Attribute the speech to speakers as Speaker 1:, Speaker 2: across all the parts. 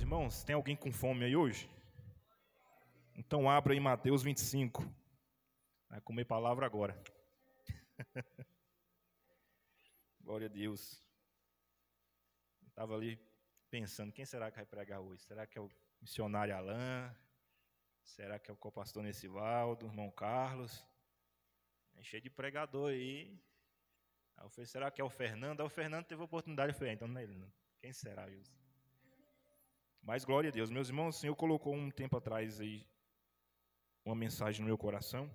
Speaker 1: meus irmãos. Tem alguém com fome aí hoje? Então abra em Mateus 25. Vai comer palavra agora. Glória a Deus. Eu estava ali pensando, quem será que vai pregar hoje? Será que é o missionário Alain? Será que é o co-pastor Nessivaldo, irmão Carlos? É cheio de pregador aí. Aí eu falei, será que é o Fernando? Aí o Fernando teve a oportunidade, eu falei, então não é ele não. Quem será, Deus? Mas glória a Deus. Meus irmãos, o Senhor colocou um tempo atrás aí uma mensagem no meu coração.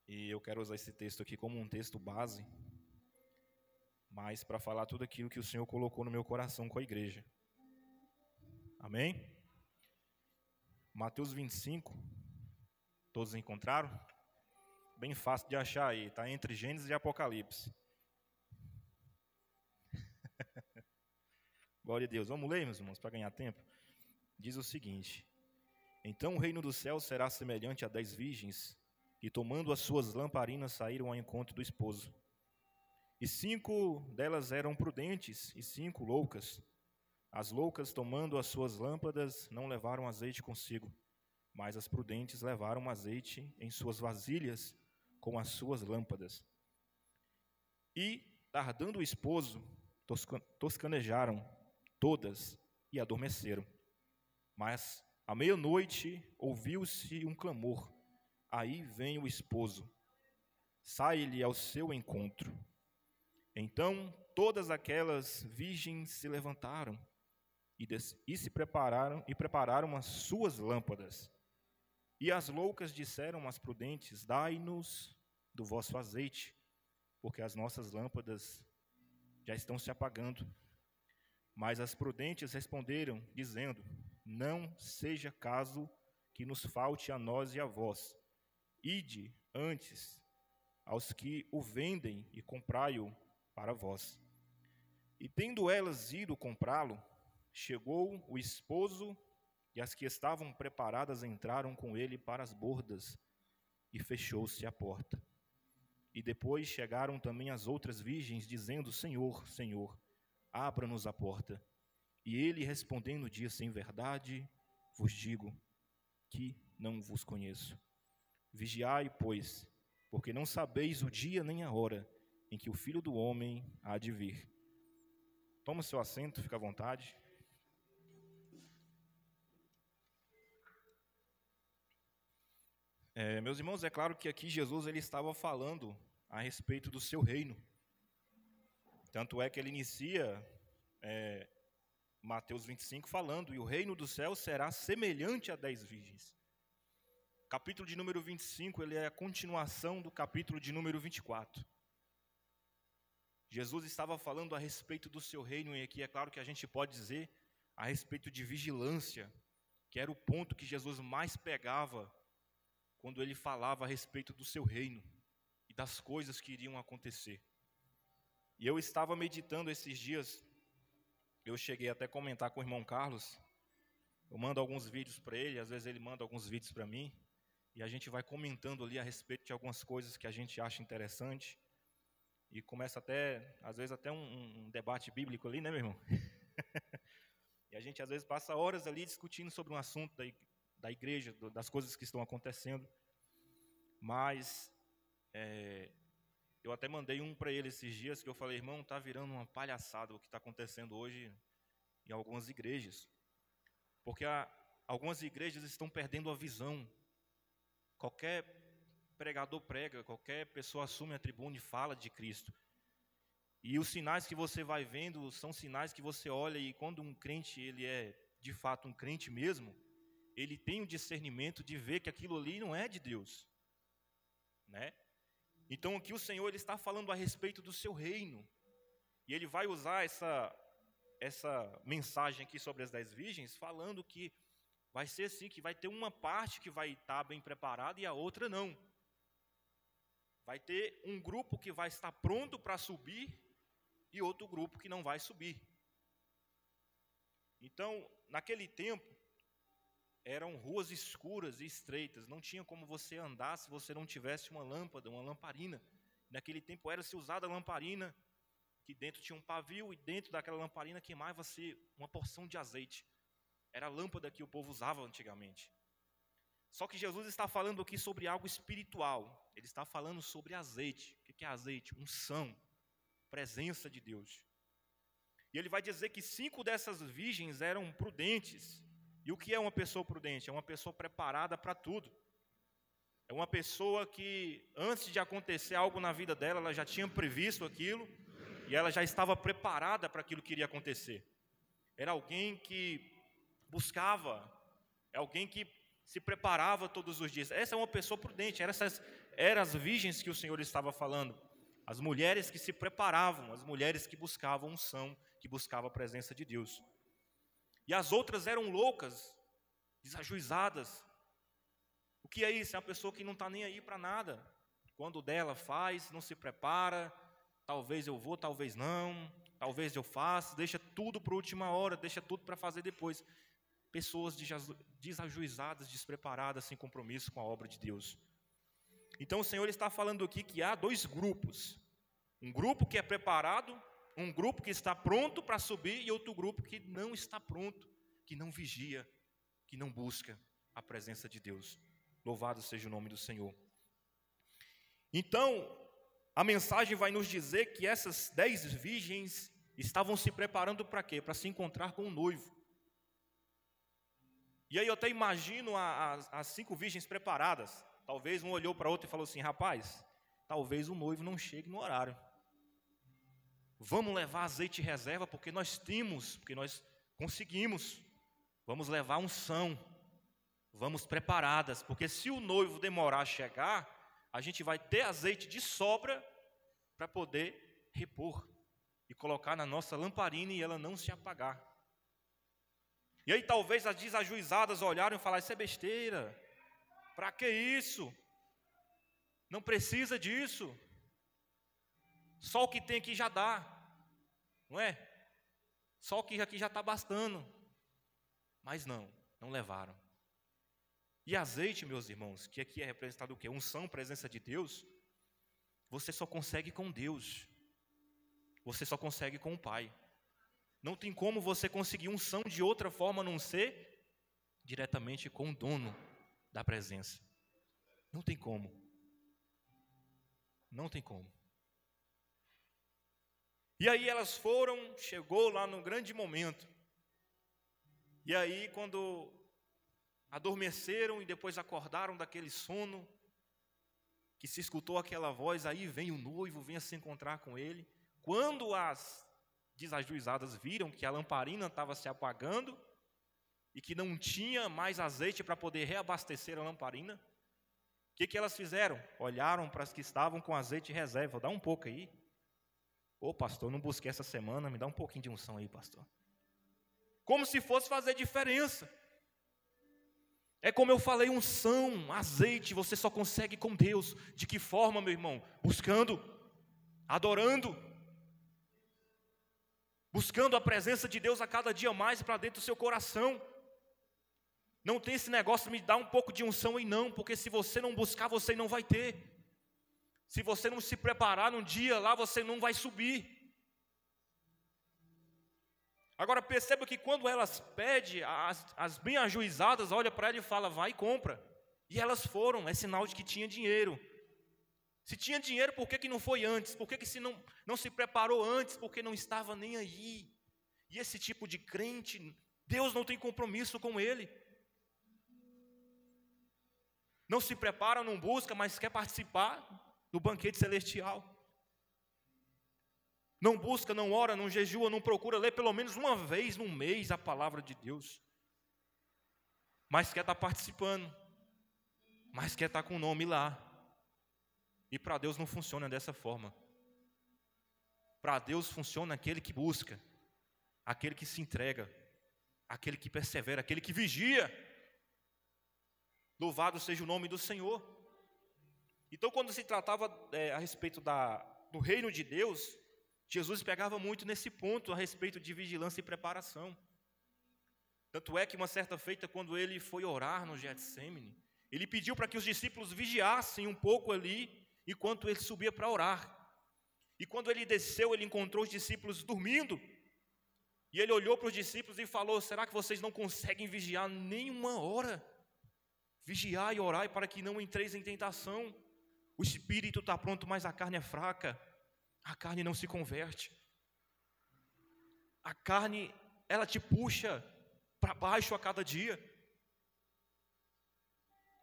Speaker 1: E eu quero usar esse texto aqui como um texto base, mas para falar tudo aquilo que o Senhor colocou no meu coração com a igreja. Amém? Mateus 25. Todos encontraram? Bem fácil de achar aí. Está entre Gênesis e Apocalipse. Glória a Deus. Vamos ler, meus irmãos, para ganhar tempo? Diz o seguinte: Então o reino dos céus será semelhante a 10 virgens, que tomando as suas lamparinas saíram ao encontro do esposo. E 5 delas eram prudentes e 5 loucas. As loucas, tomando as suas lâmpadas, não levaram azeite consigo, mas as prudentes levaram azeite em suas vasilhas com as suas lâmpadas. E, tardando o esposo, toscanejaram todas e adormeceram. Mas, à meia-noite, ouviu-se um clamor: aí vem o esposo, sai-lhe ao seu encontro. Então, todas aquelas virgens se levantaram e prepararam as suas lâmpadas. E as loucas disseram às prudentes: dai-nos do vosso azeite, porque as nossas lâmpadas já estão se apagando. Mas as prudentes responderam, dizendo: não seja caso que nos falte a nós e a vós. Ide antes aos que o vendem e comprai-o para vós. E tendo elas ido comprá-lo, chegou o esposo, e as que estavam preparadas entraram com ele para as bordas, e fechou-se a porta. E depois chegaram também as outras virgens, dizendo: Senhor, Senhor, abra-nos a porta. E ele respondendo disse: em verdade vos digo que não vos conheço. Vigiai, pois, porque não sabeis o dia nem a hora em que o Filho do Homem há de vir. Toma seu assento, fica à vontade. Meus irmãos, é claro que aqui Jesus ele estava falando a respeito do seu reino. Tanto é que ele inicia Mateus 25 falando: e o reino do céu será semelhante a 10 virgens. O capítulo de número 25, ele é a continuação do capítulo de número 24. Jesus estava falando a respeito do seu reino, e aqui é claro que a gente pode dizer a respeito de vigilância, que era o ponto que Jesus mais pegava quando ele falava a respeito do seu reino e das coisas que iriam acontecer. E eu estava meditando esses dias, eu cheguei até a comentar com o irmão Carlos, eu mando alguns vídeos para ele, às vezes ele manda alguns vídeos para mim, e a gente vai comentando ali a respeito de algumas coisas que a gente acha interessante, e começa até, às vezes até um debate bíblico ali, né, meu irmão? E a gente às vezes passa horas ali discutindo sobre um assunto da igreja, das coisas que estão acontecendo. Mas eu até mandei um para ele esses dias, que eu falei: irmão, está virando uma palhaçada o que está acontecendo hoje em algumas igrejas. Porque algumas igrejas estão perdendo a visão. Qualquer pregador prega, qualquer pessoa assume a tribuna e fala de Cristo. E os sinais que você vai vendo são sinais que você olha, e quando um crente ele é de fato um crente mesmo, ele tem o discernimento de ver que aquilo ali não é de Deus, né? Então aqui o Senhor ele está falando a respeito do seu reino, e ele vai usar essa mensagem aqui sobre as 10 virgens, falando que vai ser assim, que vai ter uma parte que vai estar bem preparada e a outra não. Vai ter um grupo que vai estar pronto para subir e outro grupo que não vai subir. Então, naquele tempo, eram ruas escuras e estreitas, não tinha como você andar se você não tivesse uma lâmpada, uma lamparina. Naquele tempo era-se usada a lamparina que dentro tinha um pavio e dentro daquela lamparina queimava-se uma porção de azeite. Era a lâmpada que o povo usava antigamente. Só que Jesus está falando aqui sobre algo espiritual. Ele está falando sobre azeite. O que é azeite? Unção, presença de Deus. E ele vai dizer que 5 dessas virgens eram prudentes. E o que é uma pessoa prudente? É uma pessoa preparada para tudo. É uma pessoa que, antes de acontecer algo na vida dela, ela já tinha previsto aquilo e ela já estava preparada para aquilo que iria acontecer. Era alguém que buscava, é alguém que se preparava todos os dias. Essa é uma pessoa prudente. Eram as virgens que o Senhor estava falando. As mulheres que se preparavam, as mulheres que buscavam unção, que buscavam a presença de Deus. E as outras eram loucas, desajuizadas. O que é isso? É uma pessoa que não está nem aí para nada. Quando dela faz, não se prepara. Talvez eu vou, talvez não. Talvez eu faça. Deixa tudo para a última hora, deixa tudo para fazer depois. Pessoas desajuizadas, despreparadas, sem compromisso com a obra de Deus. Então o Senhor está falando aqui que há 2 grupos. Um grupo que é preparado, um grupo que está pronto para subir e outro grupo que não está pronto, que não vigia, que não busca a presença de Deus. Louvado seja o nome do Senhor. Então, a mensagem vai nos dizer que essas 10 virgens estavam se preparando para quê? Para se encontrar com o noivo. E aí eu até imagino as 5 virgens preparadas. Talvez um olhou para outro e falou assim: rapaz, talvez o noivo não chegue no horário. Vamos levar azeite reserva porque nós temos, porque nós conseguimos. Vamos levar unção. Vamos preparadas, porque se o noivo demorar a chegar, a gente vai ter azeite de sobra para poder repor e colocar na nossa lamparina e ela não se apagar. E aí talvez as desajuizadas olharam e falaram: isso é besteira, para que isso? Não precisa disso. Só o que tem aqui já dá, não é? Só o que aqui já está bastando. Mas não levaram. E azeite, meus irmãos, que aqui é representado o quê? Unção, presença de Deus. Você só consegue com Deus. Você só consegue com o Pai. Não tem como você conseguir unção de outra forma a não ser diretamente com o dono da presença. Não tem como. Não tem como. E aí elas foram, chegou lá no grande momento. E aí quando adormeceram e depois acordaram daquele sono, que se escutou aquela voz, aí vem o noivo, venha se encontrar com ele. Quando as desajuizadas viram que a lamparina estava se apagando e que não tinha mais azeite para poder reabastecer a lamparina, o que elas fizeram? Olharam para as que estavam com azeite reserva. Dá um pouco aí. Ô pastor, não busquei essa semana, me dá um pouquinho de unção aí, pastor. Como se fosse fazer diferença. É como eu falei, unção, azeite, você só consegue com Deus. De que forma, meu irmão? Buscando, adorando, buscando a presença de Deus a cada dia mais para dentro do seu coração. Não tem esse negócio de me dar um pouco de unção aí não, porque se você não buscar, você não vai ter. Se você não se preparar num dia lá, você não vai subir. Agora perceba que quando elas pedem, as bem ajuizadas olham para ela e falam: vai e compra. E elas foram, é sinal de que tinha dinheiro. Se tinha dinheiro, por que não foi antes? Por que se não se preparou antes? Porque não estava nem aí. E esse tipo de crente, Deus não tem compromisso com ele. Não se prepara, não busca, mas quer participar do banquete celestial. Não busca, não ora, não jejua, não procura ler pelo menos uma vez no mês a palavra de Deus. Mas quer estar participando. Mas quer estar com o nome lá. E para Deus não funciona dessa forma. Para Deus funciona aquele que busca, aquele que se entrega, aquele que persevera, aquele que vigia. Louvado seja o nome do Senhor. Então, quando se tratava a respeito do reino de Deus, Jesus pegava muito nesse ponto a respeito de vigilância e preparação. Tanto é que uma certa feita, quando ele foi orar no Getsêmani, ele pediu para que os discípulos vigiassem um pouco ali, enquanto ele subia para orar. E quando ele desceu, ele encontrou os discípulos dormindo. E ele olhou para os discípulos e falou: será que vocês não conseguem vigiar nem uma hora? Vigiai e orai para que não entreis em tentação. O espírito está pronto, mas a carne é fraca. A carne não se converte. A carne, ela te puxa para baixo a cada dia.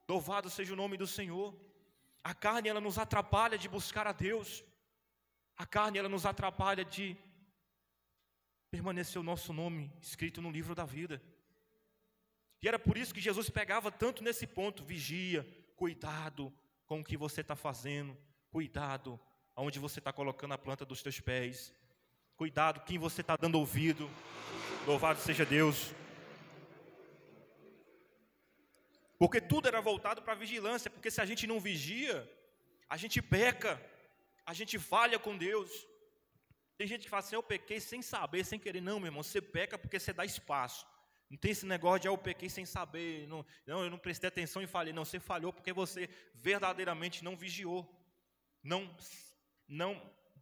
Speaker 1: Louvado seja o nome do Senhor. A carne, ela nos atrapalha de buscar a Deus. A carne, ela nos atrapalha de permanecer o nosso nome escrito no livro da vida. E era por isso que Jesus pegava tanto nesse ponto: vigia, cuidado com o que você está fazendo, cuidado aonde você está colocando a planta dos teus pés, cuidado quem você está dando ouvido. Louvado seja Deus. Porque tudo era voltado para a vigilância, porque se a gente não vigia, a gente peca, a gente falha com Deus. Tem gente que fala assim: eu pequei sem saber, sem querer. Não, meu irmão, você peca porque você dá espaço. Não tem esse negócio de eu pequei sem saber, não, eu não prestei atenção e falei. Não, você falhou porque você verdadeiramente não vigiou, não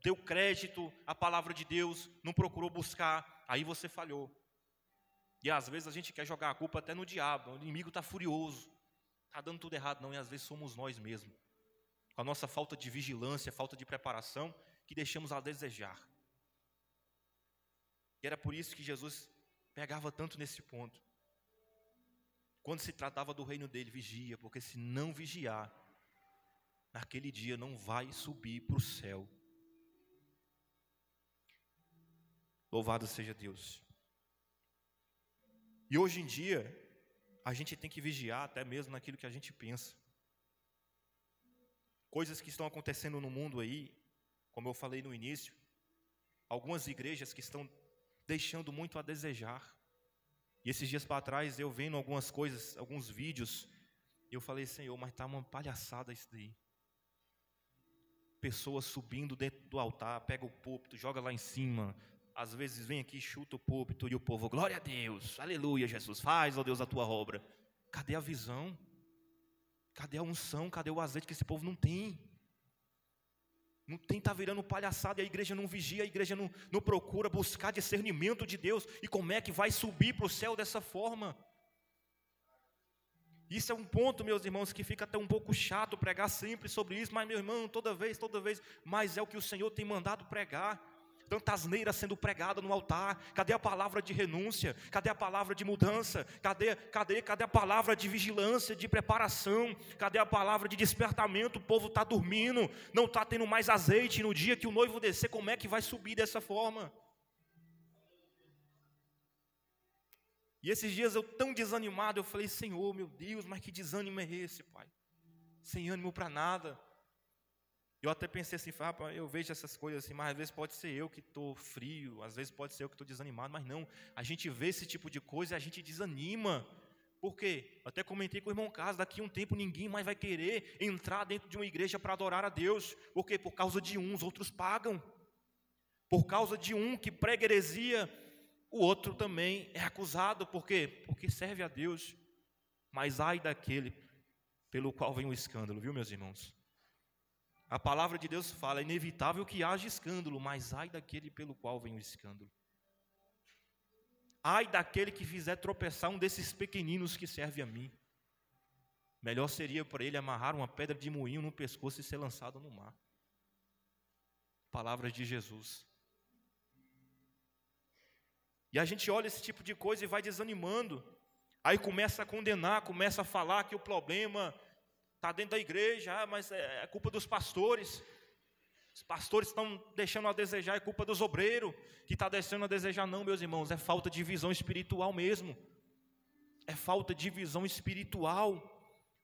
Speaker 1: deu crédito à palavra de Deus, não procurou buscar, aí você falhou. E às vezes a gente quer jogar a culpa até no diabo, o inimigo está furioso, está dando tudo errado. Não, e às vezes somos nós mesmos, com a nossa falta de vigilância, falta de preparação, que deixamos a desejar. E era por isso que Jesus pegava tanto nesse ponto. Quando se tratava do reino dele, vigia, porque se não vigiar, naquele dia não vai subir para o céu. Louvado seja Deus. E hoje em dia, a gente tem que vigiar até mesmo naquilo que a gente pensa. Coisas que estão acontecendo no mundo aí, como eu falei no início, algumas igrejas que estão deixando muito a desejar. E esses dias para trás, eu vendo algumas coisas, alguns vídeos, eu falei: Senhor, mas está uma palhaçada isso daí. Pessoas subindo dentro do altar, pega o púlpito, joga lá em cima. Às vezes vem aqui, chuta o púlpito e o povo: glória a Deus, aleluia, Jesus, faz, ó Deus, a tua obra. Cadê a visão? Cadê a unção? Cadê o azeite que esse povo não tem? Não tem, está virando palhaçada, e a igreja não vigia, a igreja não procura buscar discernimento de Deus. E como é que vai subir para o céu dessa forma? Isso é um ponto, meus irmãos, que fica até um pouco chato pregar sempre sobre isso. Mas, meu irmão, toda vez, mas é o que o Senhor tem mandado pregar. Tanta asneira sendo pregada no altar. Cadê a palavra de renúncia? Cadê a palavra de mudança? Cadê a palavra de vigilância, de preparação? Cadê a palavra de despertamento? O povo está dormindo, não está tendo mais azeite. No dia que o noivo descer, como é que vai subir dessa forma? E esses dias eu tão desanimado, eu falei: Senhor, meu Deus, mas que desânimo é esse, Pai? Sem ânimo para nada. Eu até pensei assim: eu vejo essas coisas assim, mas às vezes pode ser eu que estou frio, às vezes pode ser eu que estou desanimado. Mas não, a gente vê esse tipo de coisa e a gente desanima. Por quê? Eu até comentei com o irmão Carlos: daqui a um tempo ninguém mais vai querer entrar dentro de uma igreja para adorar a Deus. Por quê? Por causa de uns, outros pagam. Por causa de um que prega heresia, o outro também é acusado. Por quê? Porque serve a Deus. Mas ai daquele pelo qual vem o escândalo, viu, meus irmãos? A palavra de Deus fala: é inevitável que haja escândalo, mas ai daquele pelo qual vem o escândalo. Ai daquele que fizer tropeçar um desses pequeninos que serve a mim. Melhor seria para ele amarrar uma pedra de moinho no pescoço e ser lançado no mar. Palavras de Jesus. E a gente olha esse tipo de coisa e vai desanimando. Aí começa a condenar, começa a falar que o problema está dentro da igreja. Mas é culpa dos pastores. Os pastores estão deixando a desejar, é culpa dos obreiros que está deixando a desejar. Não, meus irmãos, é falta de visão espiritual mesmo. É falta de visão espiritual.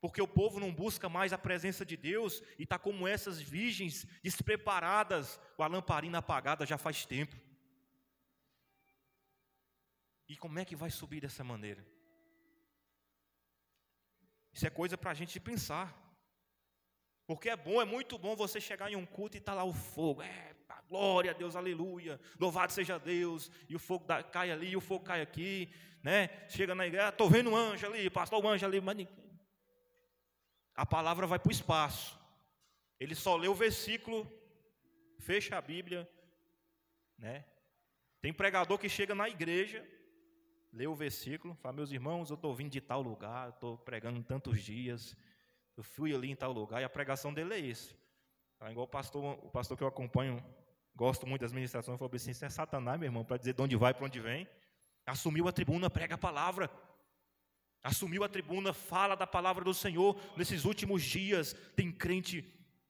Speaker 1: Porque o povo não busca mais a presença de Deus e está como essas virgens despreparadas, com a lamparina apagada já faz tempo. E como é que vai subir dessa maneira? Isso é coisa para a gente pensar. Porque é muito bom você chegar em um culto e está lá o fogo. Glória a Deus, aleluia, louvado seja Deus. E o fogo cai ali, e o fogo cai aqui, né? Chega na igreja: estou vendo um anjo ali, pastor, um anjo ali. Mas a palavra vai para o espaço. Ele só lê o versículo fecha a Bíblia, né? Tem pregador que chega na igreja, lê o versículo, fala: meus irmãos, eu estou vindo de tal lugar, estou pregando em tantos dias, eu fui ali em tal lugar, e a pregação dele é isso. Tá? Igual o pastor que eu acompanho, gosto muito das ministrações, falou assim: isso é Satanás, meu irmão, para dizer de onde vai, para onde vem. Assumiu a tribuna, prega a palavra. Assumiu a tribuna, fala da palavra do Senhor. Nesses últimos dias, tem crente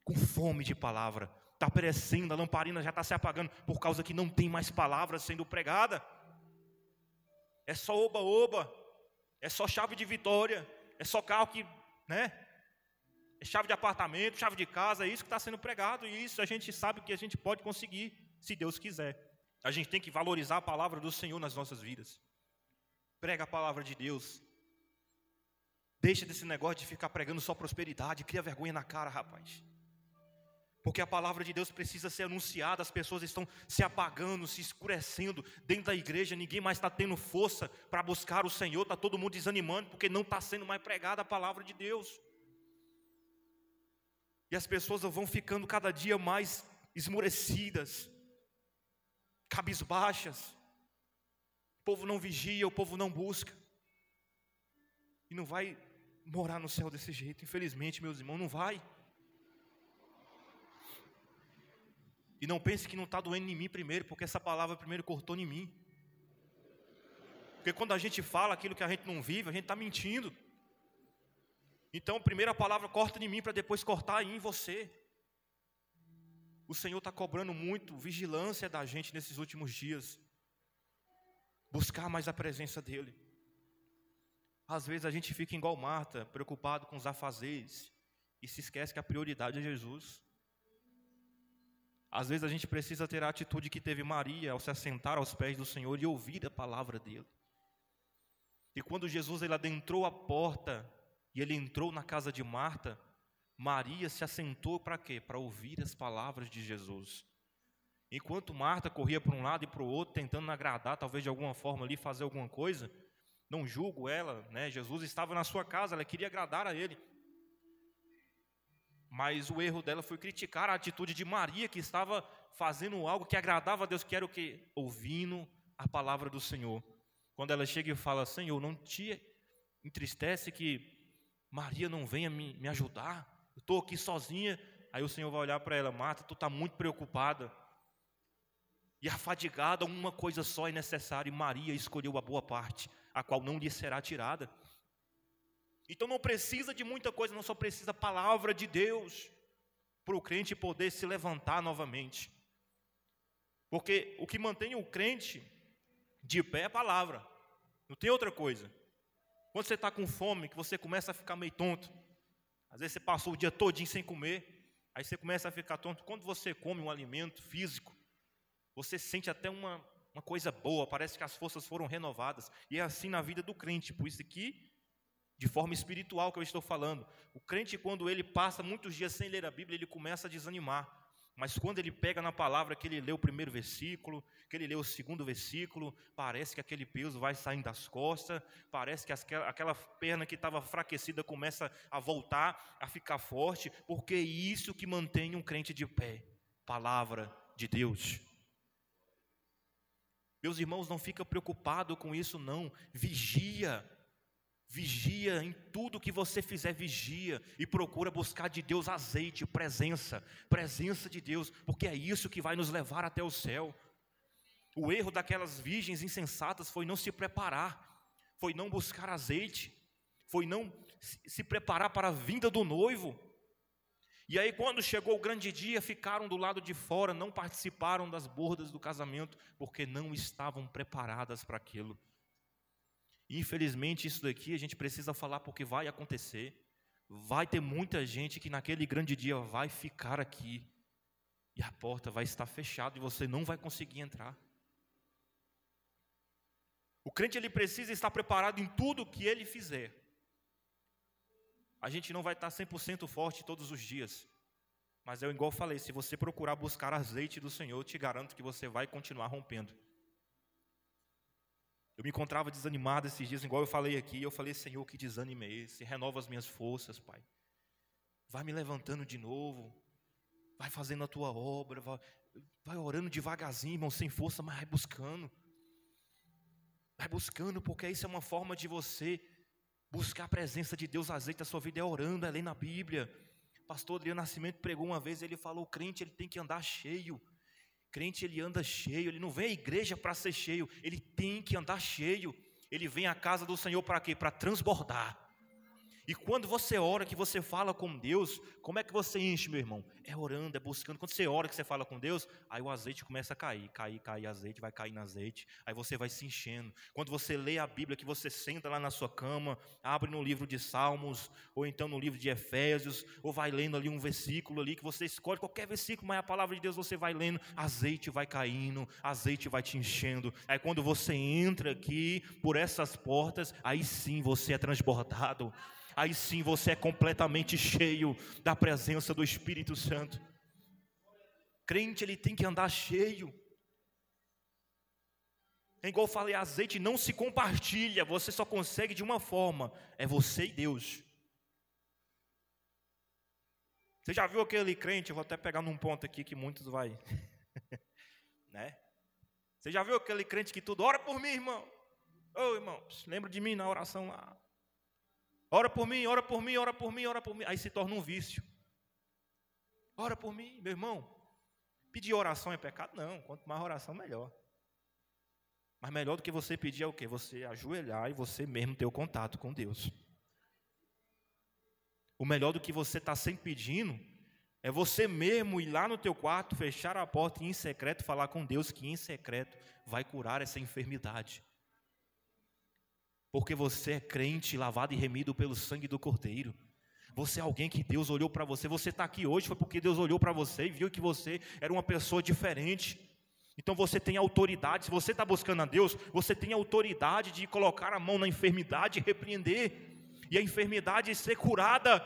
Speaker 1: com fome de palavra. Está perecendo, a lamparina já está se apagando, por causa que não tem mais palavra sendo pregada. É só oba-oba, é só chave de vitória, é só carro que, né? É chave de apartamento, chave de casa, é isso que está sendo pregado. E isso a gente sabe que a gente pode conseguir, se Deus quiser. A gente tem que valorizar a palavra do Senhor nas nossas vidas. Prega a palavra de Deus. Deixa desse negócio de ficar pregando só prosperidade. Cria vergonha na cara, rapaz. Porque a palavra de Deus precisa ser anunciada. As pessoas estão se apagando, se escurecendo dentro da igreja. Ninguém mais está tendo força para buscar o Senhor. Está todo mundo desanimando porque não está sendo mais pregada a palavra de Deus. E as pessoas vão ficando cada dia mais esmurecidas, cabisbaixas. O povo não vigia, o povo não busca. E não vai morar no céu desse jeito, infelizmente, meus irmãos, não vai. E não pense que não está doendo em mim primeiro, porque essa palavra primeiro cortou em mim. Porque quando a gente fala aquilo que a gente não vive, a gente está mentindo. Então, primeiro a palavra corta em mim, para depois cortar em você. O Senhor está cobrando muito vigilância da gente nesses últimos dias. Buscar mais a presença dEle. Às vezes a gente fica igual Marta, preocupado com os afazeres, e se esquece que a prioridade é Jesus. Às vezes a gente precisa ter a atitude que teve Maria ao se assentar aos pés do Senhor e ouvir a palavra dele. E quando Jesus ele adentrou a porta e ele entrou na casa de Marta, Maria se assentou para quê? Para ouvir as palavras de Jesus. Enquanto Marta corria para um lado e para o outro, tentando agradar, talvez de alguma forma ali, fazer alguma coisa, não julgo ela, né? Jesus estava na sua casa, ela queria agradar a ele. Mas o erro dela foi criticar a atitude de Maria, que estava fazendo algo que agradava a Deus, que era o quê? Ouvindo a palavra do Senhor. Quando ela chega e fala: Senhor, não te entristece que Maria não venha me ajudar? Eu estou aqui sozinha. Aí o Senhor vai olhar para ela: Marta, tu está muito preocupada e afadigada, uma coisa só é necessária, e Maria escolheu a boa parte, a qual não lhe será tirada. Então não precisa de muita coisa, não, só precisa a palavra de Deus para o crente poder se levantar novamente. Porque o que mantém o crente de pé é a palavra, não tem outra coisa. Quando você está com fome, que você começa a ficar meio tonto, às vezes você passou o dia todinho sem comer, aí você começa a ficar tonto. Quando você come um alimento físico, você sente até uma coisa boa, parece que as forças foram renovadas. E é assim na vida do crente, por isso aqui, de forma espiritual que eu estou falando. O crente, quando ele passa muitos dias sem ler a Bíblia, ele começa a desanimar. Mas quando ele pega na palavra, que ele lê o primeiro versículo, que ele lê o segundo versículo, parece que aquele peso vai saindo das costas, parece que aquela perna que estava enfraquecida começa a voltar, a ficar forte, porque é isso que mantém um crente de pé, palavra de Deus. Meus irmãos, não fica preocupado com isso não, vigia em tudo que você fizer, vigia e procura buscar de Deus azeite, presença de Deus, porque é isso que vai nos levar até o céu. O erro daquelas virgens insensatas foi não se preparar, foi não buscar azeite, foi não se preparar para a vinda do noivo. E aí quando chegou o grande dia, ficaram do lado de fora, não participaram das bodas do casamento, porque não estavam preparadas para aquilo. Infelizmente isso daqui a gente precisa falar, porque vai acontecer. Vai ter muita gente que naquele grande dia vai ficar aqui e a porta vai estar fechada e você não vai conseguir entrar. O crente ele precisa estar preparado em tudo que ele fizer. A gente não vai estar 100% forte todos os dias, mas eu igual falei, se você procurar buscar azeite do Senhor, eu te garanto que você vai continuar rompendo. Eu me encontrava desanimado esses dias, igual eu falei aqui. Eu falei: Senhor, que desânimo é esse? Renova as minhas forças, Pai. Vai me levantando de novo. Vai fazendo a tua obra, vai orando devagarzinho, irmão, sem força, mas vai buscando. Vai buscando, porque isso é uma forma de você buscar a presença de Deus. Azeite a sua vida é orando, é lendo a Bíblia. Pastor Adriano Nascimento pregou uma vez, ele falou: o crente ele tem que andar cheio. Crente ele anda cheio, ele não vem à igreja para ser cheio, ele tem que andar cheio. Ele vem à casa do Senhor para quê? Para transbordar. E quando você ora, que você fala com Deus, como é que você enche, meu irmão? É orando, é buscando. Quando você ora, que você fala com Deus, aí o azeite começa a cair, azeite, vai cair no azeite, aí você vai se enchendo. Quando você lê a Bíblia, que você senta lá na sua cama, abre no livro de Salmos, ou então no livro de Efésios, ou vai lendo ali um versículo ali, que você escolhe qualquer versículo, mas a palavra de Deus você vai lendo, azeite vai caindo, azeite vai te enchendo. Aí quando você entra aqui, por essas portas, aí sim você é transbordado. Aí sim você é completamente cheio da presença do Espírito Santo. Crente, ele tem que andar cheio. É igual eu falei, azeite não se compartilha, você só consegue de uma forma, é você e Deus. Você já viu aquele crente, eu vou até pegar num ponto aqui que muitos vai, né? Você já viu aquele crente que tudo, ora por mim, irmão. Ô irmão, lembra de mim na oração lá. Ora por mim, ora por mim, ora por mim, ora por mim. Aí se torna um vício. Ora por mim, meu irmão. Pedir oração é pecado? Não, quanto mais oração, melhor. Mas melhor do que você pedir é o quê? Você ajoelhar e você mesmo ter o contato com Deus. O melhor do que você está sempre pedindo é você mesmo ir lá no teu quarto, fechar a porta e em secreto falar com Deus, que em secreto vai curar essa enfermidade. Porque você é crente, lavado e remido pelo sangue do Cordeiro. Você é alguém que Deus olhou para você. Você está aqui hoje foi porque Deus olhou para você e viu que você era uma pessoa diferente. Então você tem autoridade. Se você está buscando a Deus, você tem autoridade de colocar a mão na enfermidade e repreender. E a enfermidade ser curada.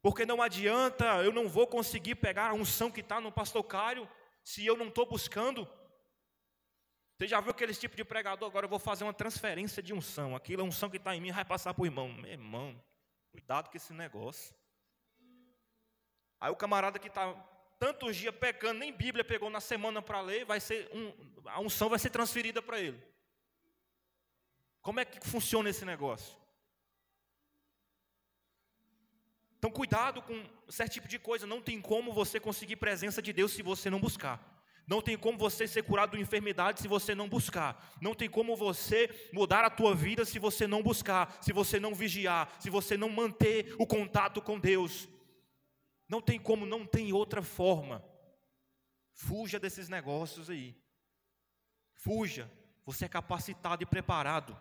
Speaker 1: Porque não adianta, eu não vou conseguir pegar a unção que está no pastor Cário se eu não estou buscando. Você já viu aquele tipo de pregador? Agora eu vou fazer uma transferência de unção. Aquilo, a unção que está em mim vai passar para o irmão. Meu irmão, cuidado com esse negócio. Aí o camarada que está tantos dias pecando, nem Bíblia pegou na semana para ler, a unção vai ser transferida para ele. Como é que funciona esse negócio? Então cuidado com certo tipo de coisa. Não tem como você conseguir presença de Deus se você não buscar. Não tem como você ser curado de enfermidade se você não buscar. Não tem como você mudar a tua vida se você não buscar, se você não vigiar, se você não manter o contato com Deus. Não tem como, não tem outra forma. Fuja desses negócios aí. Fuja. Você é capacitado e preparado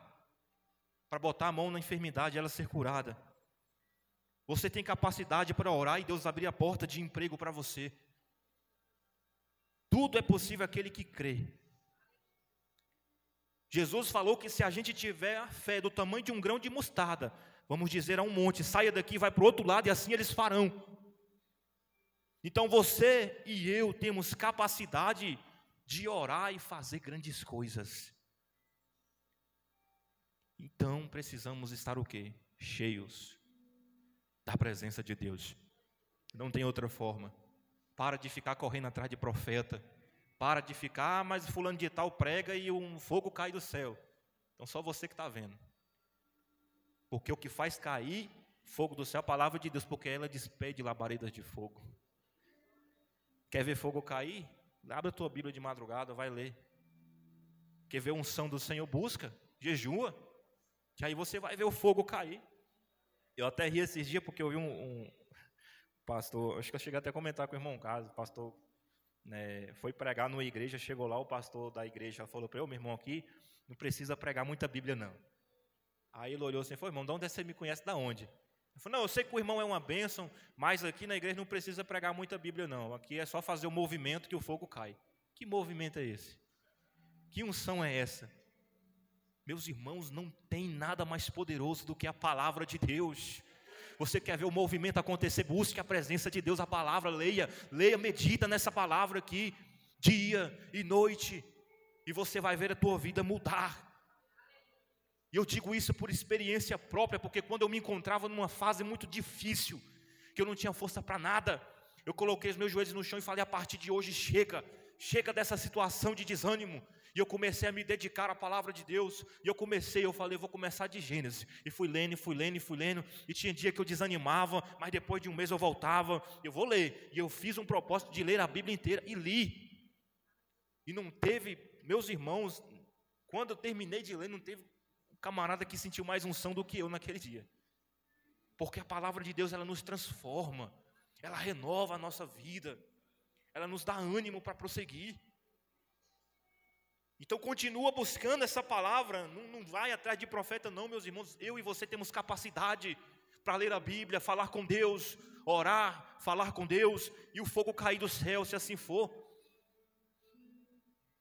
Speaker 1: para botar a mão na enfermidade e ela ser curada. Você tem capacidade para orar e Deus abrir a porta de emprego para você. Tudo é possível àquele que crê. Jesus falou que se a gente tiver a fé do tamanho de um grão de mostarda, vamos dizer a um monte, saia daqui e vai para o outro lado e assim eles farão. Então você e eu temos capacidade de orar e fazer grandes coisas. Então precisamos estar o quê? Cheios da presença de Deus. Não tem outra forma. Para de ficar correndo atrás de profeta. Para de ficar, mas fulano de tal prega e um fogo cai do céu. Então só você que está vendo. Porque o que faz cair fogo do céu é a palavra de Deus, porque ela despede labaredas de fogo. Quer ver fogo cair? Abre a tua Bíblia de madrugada, vai ler. Quer ver a unção do Senhor? Busca, jejua, que aí você vai ver o fogo cair. Eu até ri esses dias porque eu vi um pastor, acho que eu cheguei até a comentar com o irmão Carlos, o pastor foi pregar numa igreja, chegou lá, o pastor da igreja falou para eu, meu irmão aqui, não precisa pregar muita Bíblia não. Aí ele olhou assim e falou, irmão, de onde você me conhece, da onde? Eu falei, não, eu sei que o irmão é uma bênção, mas aqui na igreja não precisa pregar muita Bíblia não, aqui é só fazer o movimento que o fogo cai. Que movimento é esse? Que unção é essa? Meus irmãos, não tem nada mais poderoso do que a palavra de Deus. Você quer ver o movimento acontecer, busque a presença de Deus, a palavra, leia, medita nessa palavra aqui, dia e noite, e você vai ver a tua vida mudar. E eu digo isso por experiência própria, porque quando eu me encontrava numa fase muito difícil, que eu não tinha força para nada, Eu coloquei os meus joelhos no chão e falei: a partir de hoje chega dessa situação de desânimo. E eu comecei a me dedicar à palavra de Deus. E eu falei, vou começar de Gênesis. E fui lendo. E tinha dia que eu desanimava, mas depois de um mês eu voltava. Eu vou ler. E eu fiz um propósito de ler a Bíblia inteira e li. E não teve, meus irmãos, quando eu terminei de ler, não teve um camarada que sentiu mais unção do que eu naquele dia. Porque a palavra de Deus, ela nos transforma. Ela renova a nossa vida. Ela nos dá ânimo para prosseguir. Então continua buscando essa palavra, não vai atrás de profeta não, meus irmãos. Eu e você temos capacidade para ler a Bíblia, falar com Deus, orar, falar com Deus, e o fogo cair do céu, se assim for.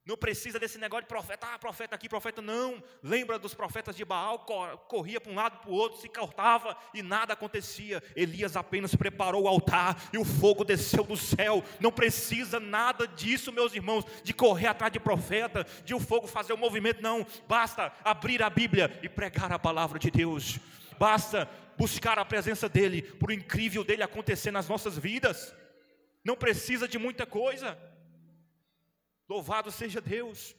Speaker 1: Não precisa desse negócio de profeta, profeta aqui, profeta não. Lembra dos profetas de Baal, corria para um lado para o outro, se cortava e nada acontecia. Elias apenas preparou o altar e o fogo desceu do céu. Não precisa nada disso, meus irmãos, de correr atrás de profeta, de o fogo fazer o movimento, não. Basta abrir a Bíblia e pregar a palavra de Deus. Basta buscar a presença dEle, por incrível dEle acontecer nas nossas vidas. Não precisa de muita coisa. Louvado seja Deus.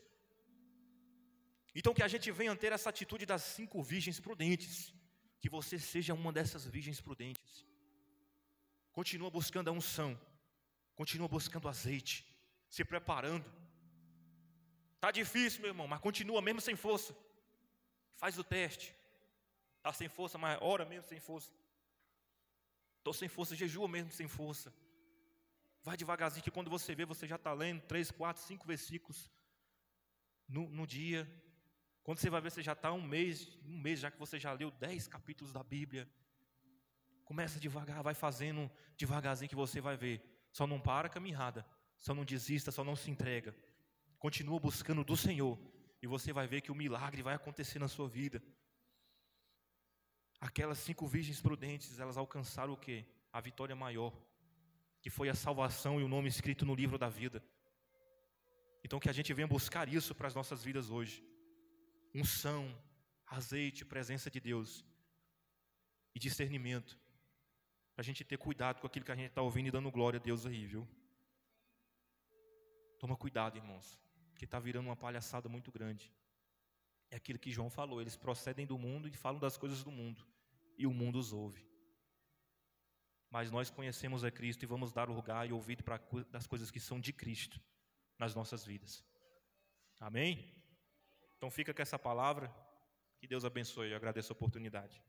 Speaker 1: Então que a gente venha ter essa atitude das 5 virgens prudentes. Que você seja uma dessas virgens prudentes. Continua buscando a unção. Continua buscando azeite. Se preparando. Está difícil, meu irmão, mas continua mesmo sem força. Faz o teste. Está sem força, mas ora mesmo sem força. Estou sem força, jejua mesmo sem força. Vai devagarzinho, que quando você vê, você já está lendo 3, 4, 5 versículos no dia. Quando você vai ver, você já está um mês, já que você já leu 10 capítulos da Bíblia. Começa devagar, vai fazendo devagarzinho que você vai ver. Só não para a caminhada, só não desista, só não se entrega. Continua buscando do Senhor e você vai ver que o milagre vai acontecer na sua vida. Aquelas 5 virgens prudentes, elas alcançaram o quê? A vitória maior, que foi a salvação e o nome escrito no livro da vida. Então que a gente venha buscar isso para as nossas vidas hoje. Unção, azeite, presença de Deus e discernimento, para a gente ter cuidado com aquilo que a gente está ouvindo e dando glória a Deus aí, viu? Toma cuidado, irmãos, que está virando uma palhaçada muito grande. É aquilo que João falou, eles procedem do mundo e falam das coisas do mundo, e o mundo os ouve. Mas nós conhecemos a Cristo e vamos dar lugar e ouvido para das coisas que são de Cristo nas nossas vidas. Amém? Então fica com essa palavra. Que Deus abençoe. Eu agradeço a oportunidade.